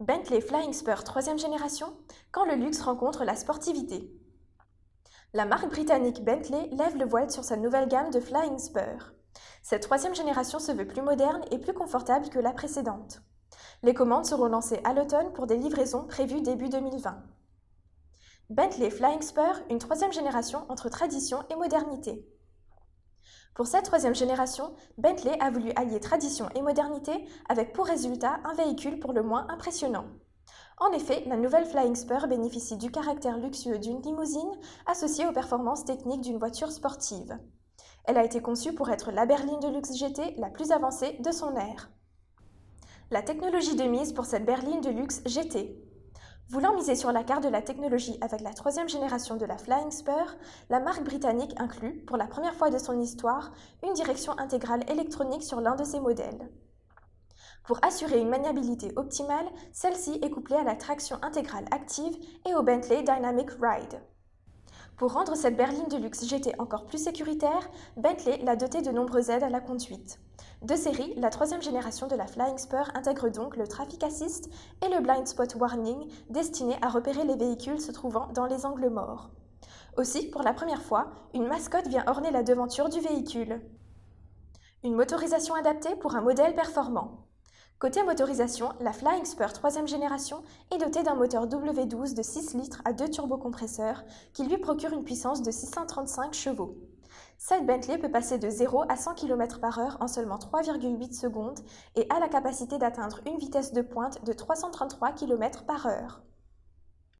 Bentley Flying Spur 3e génération, quand le luxe rencontre la sportivité. La marque britannique Bentley lève le voile sur sa nouvelle gamme de Flying Spur. Cette 3e génération se veut plus moderne et plus confortable que la précédente. Les commandes seront lancées à l'automne pour des livraisons prévues début 2020. Bentley Flying Spur, une 3e génération entre tradition et modernité. Pour cette 3e génération, Bentley a voulu allier tradition et modernité avec pour résultat un véhicule pour le moins impressionnant. En effet, la nouvelle Flying Spur bénéficie du caractère luxueux d'une limousine associée aux performances techniques d'une voiture sportive. Elle a été conçue pour être la berline de luxe GT la plus avancée de son ère. La technologie de mise pour cette berline de luxe GT. Voulant miser sur la carte de la technologie avec la 3e génération de la Flying Spur, la marque britannique inclut, pour la première fois de son histoire, une direction intégrale électronique sur l'un de ses modèles. Pour assurer une maniabilité optimale, celle-ci est couplée à la traction intégrale active et au Bentley Dynamic Ride. Pour rendre cette berline de luxe GT encore plus sécuritaire, Bentley l'a dotée de nombreuses aides à la conduite. De série, la 3e génération de la Flying Spur intègre donc le Traffic Assist et le Blind Spot Warning destiné à repérer les véhicules se trouvant dans les angles morts. Aussi, pour la première fois, une mascotte vient orner la devanture du véhicule. Une motorisation adaptée pour un modèle performant. Côté motorisation, la Flying Spur 3e génération est dotée d'un moteur W12 de 6 litres à 2 turbocompresseurs qui lui procure une puissance de 635 chevaux. Cette Bentley peut passer de 0 à 100 km/h en seulement 3,8 secondes et a la capacité d'atteindre une vitesse de pointe de 333 km/h.